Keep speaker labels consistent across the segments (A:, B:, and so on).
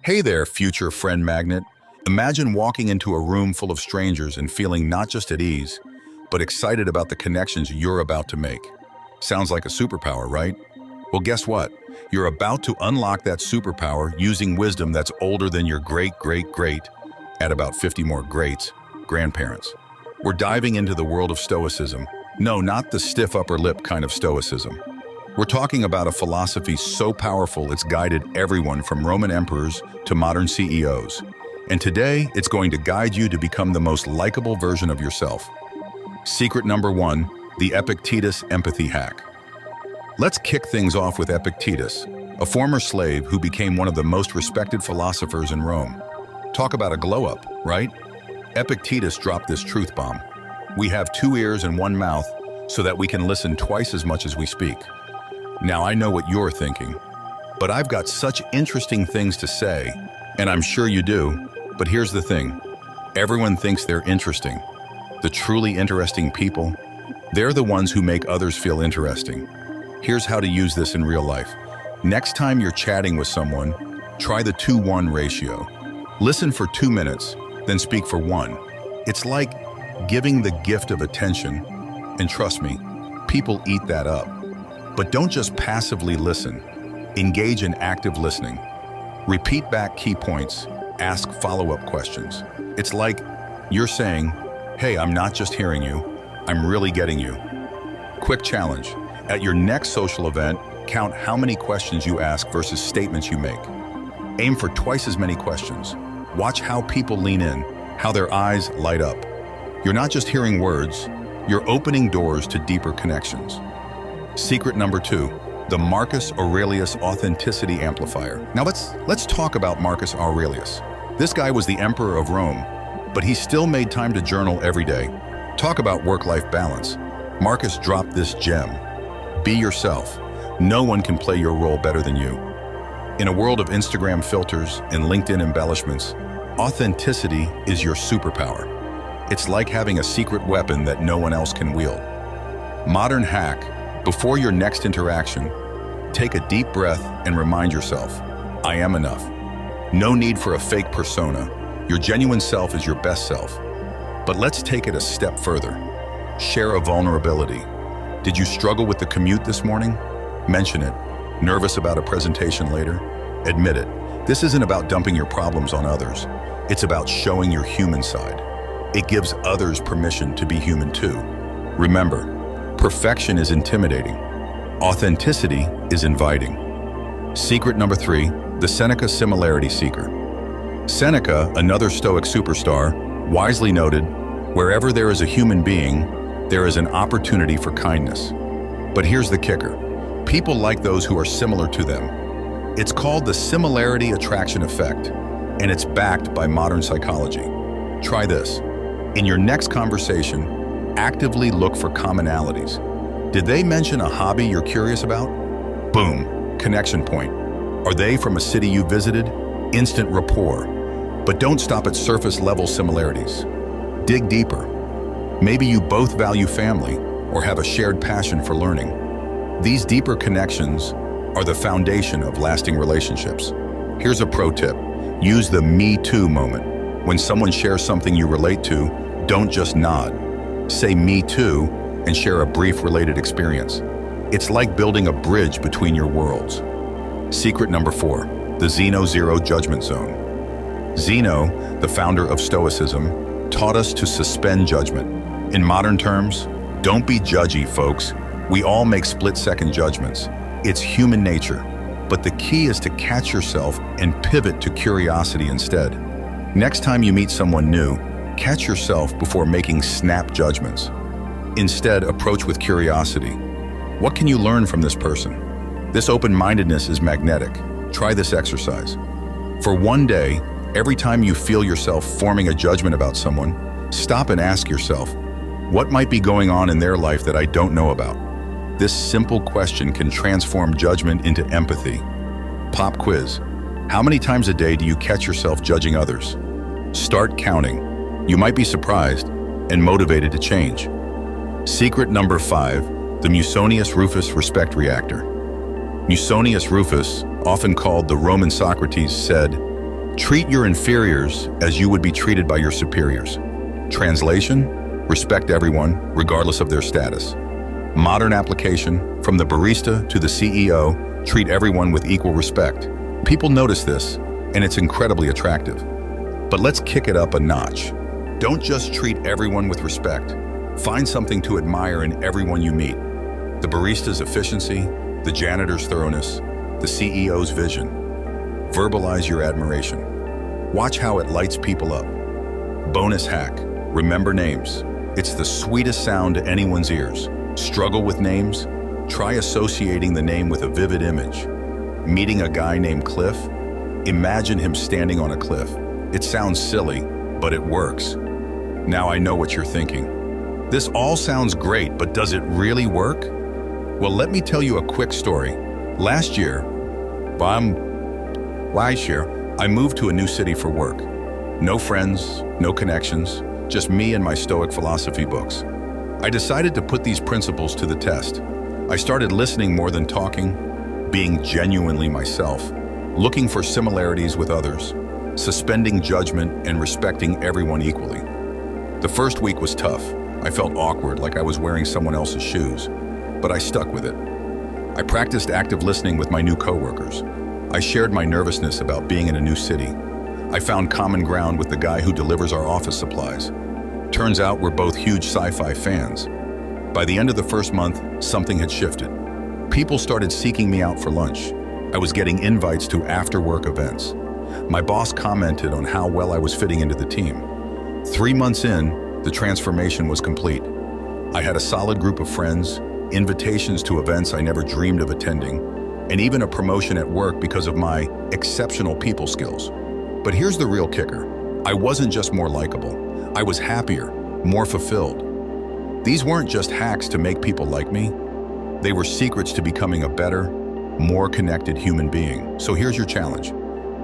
A: Hey there, future friend magnet. Imagine walking into a room full of strangers and feeling not just at ease, but excited about the connections you're about to make. Sounds like a superpower, right? Well, guess what? You're about to unlock that superpower using wisdom that's older than your great, at about 50 more greats, grandparents. We're diving into the world of Stoicism. No, not the stiff upper lip kind of Stoicism. We're talking about a philosophy so powerful it's guided everyone from Roman emperors to modern CEOs. And today, it's going to guide you to become the most likable version of yourself. Secret number 1, the Epictetus empathy hack. Let's kick things off with Epictetus, a former slave who became one of the most respected philosophers in Rome. Talk about a glow-up, right? Epictetus dropped this truth bomb. We have 2 ears and 1 mouth so that we can listen twice as much as we speak. Now I know what you're thinking, but I've got such interesting things to say, and I'm sure you do, but here's the thing. Everyone thinks they're interesting. The truly interesting people, they're the ones who make others feel interesting. Here's how to use this in real life. Next time you're chatting with someone, try the 2-1 ratio. Listen for 2 minutes, then speak for 1. It's like giving the gift of attention, and trust me, people eat that up. But don't just passively listen. Engage in active listening. Repeat back key points. Ask follow-up questions. It's like you're saying, hey, I'm not just hearing you, I'm really getting you. Quick challenge. At your next social event, count how many questions you ask versus statements you make. Aim for twice as many questions. Watch how people lean in, how their eyes light up. You're not just hearing words, you're opening doors to deeper connections. Secret number 2, the Marcus Aurelius authenticity amplifier. Now let's talk about Marcus Aurelius. This guy was the emperor of Rome, but he still made time to journal every day. Talk about work-life balance. Marcus dropped this gem. Be yourself. No one can play your role better than you. In a world of Instagram filters and LinkedIn embellishments, authenticity is your superpower. It's like having a secret weapon that no one else can wield. Modern hack. Before your next interaction, take a deep breath and remind yourself, I am enough. No need for a fake persona. Your genuine self is your best self. But let's take it a step further. Share a vulnerability. Did you struggle with the commute this morning? Mention it. Nervous about a presentation later? Admit it. This isn't about dumping your problems on others. It's about showing your human side. It gives others permission to be human too. Remember, perfection is intimidating. Authenticity is inviting. Secret number 3, the Seneca similarity seeker. Seneca, another Stoic superstar, wisely noted, wherever there is a human being, there is an opportunity for kindness. But here's the kicker. People like those who are similar to them. It's called the similarity attraction effect, and it's backed by modern psychology. Try this. In your next conversation, actively look for commonalities. Did they mention a hobby you're curious about? Boom, connection point. Are they from a city you visited? Instant rapport. But don't stop at surface level similarities. Dig deeper. Maybe you both value family or have a shared passion for learning. These deeper connections are the foundation of lasting relationships. Here's a pro tip. Use the me too moment. When someone shares something you relate to, don't just nod. Say me too and share a brief related experience. It's like building a bridge between your worlds. Secret number 4, the Zeno Zero Judgment Zone. Zeno, the founder of Stoicism, taught us to suspend judgment. In modern terms, don't be judgy, folks. We all make split-second judgments. It's human nature, but the key is to catch yourself and pivot to curiosity instead. Next time you meet someone new, catch yourself before making snap judgments. Instead, approach with curiosity. What can you learn from this person? This open-mindedness is magnetic. Try this exercise. For 1 day, every time you feel yourself forming a judgment about someone, stop and ask yourself, what might be going on in their life that I don't know about? This simple question can transform judgment into empathy. Pop quiz. How many times a day do you catch yourself judging others? Start counting. You might be surprised and motivated to change. Secret number 5, the Musonius Rufus respect reactor. Musonius Rufus, often called the Roman Socrates, said, Treat your inferiors as you would be treated by your superiors. Translation: respect everyone, regardless of their status. Modern application: from the barista to the CEO, treat everyone with equal respect. People notice this, and it's incredibly attractive. But let's kick it up a notch. Don't just treat everyone with respect. Find something to admire in everyone you meet. The barista's efficiency, the janitor's thoroughness, the CEO's vision. Verbalize your admiration. Watch how it lights people up. Bonus hack: remember names. It's the sweetest sound to anyone's ears. Struggle with names? Try associating the name with a vivid image. Meeting a guy named Cliff? Imagine him standing on a cliff. It sounds silly, but it works. Now I know what you're thinking. This all sounds great, but does it really work? Well, let me tell you a quick story. Last year, I moved to a new city for work. No friends, no connections, just me and my Stoic philosophy books. I decided to put these principles to the test. I started listening more than talking, being genuinely myself, looking for similarities with others, suspending judgment and respecting everyone equally. The first week was tough. I felt awkward, like I was wearing someone else's shoes, but I stuck with it. I practiced active listening with my new coworkers. I shared my nervousness about being in a new city. I found common ground with the guy who delivers our office supplies. Turns out we're both huge sci-fi fans. By the end of the first month, something had shifted. People started seeking me out for lunch. I was getting invites to after-work events. My boss commented on how well I was fitting into the team. 3 months in, the transformation was complete. I had a solid group of friends, invitations to events I never dreamed of attending, and even a promotion at work because of my exceptional people skills. But here's the real kicker. I wasn't just more likable. I was happier, more fulfilled. These weren't just hacks to make people like me. They were secrets to becoming a better, more connected human being. So here's your challenge.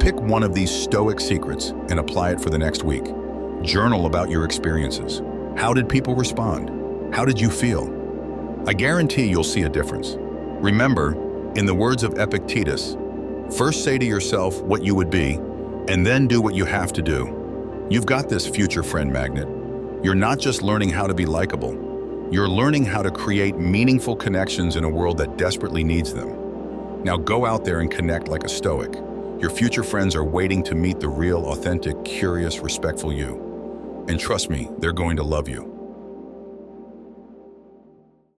A: Pick one of these Stoic secrets and apply it for the next week. Journal about your experiences. How did people respond? How did you feel? I guarantee you'll see a difference. Remember, in the words of Epictetus, first say to yourself what you would be, and then do what you have to do. You've got this, future friend magnet. You're not just learning how to be likable. You're learning how to create meaningful connections in a world that desperately needs them. Now go out there and connect like a Stoic. Your future friends are waiting to meet the real, authentic, curious, respectful you. And trust me, they're going to love you.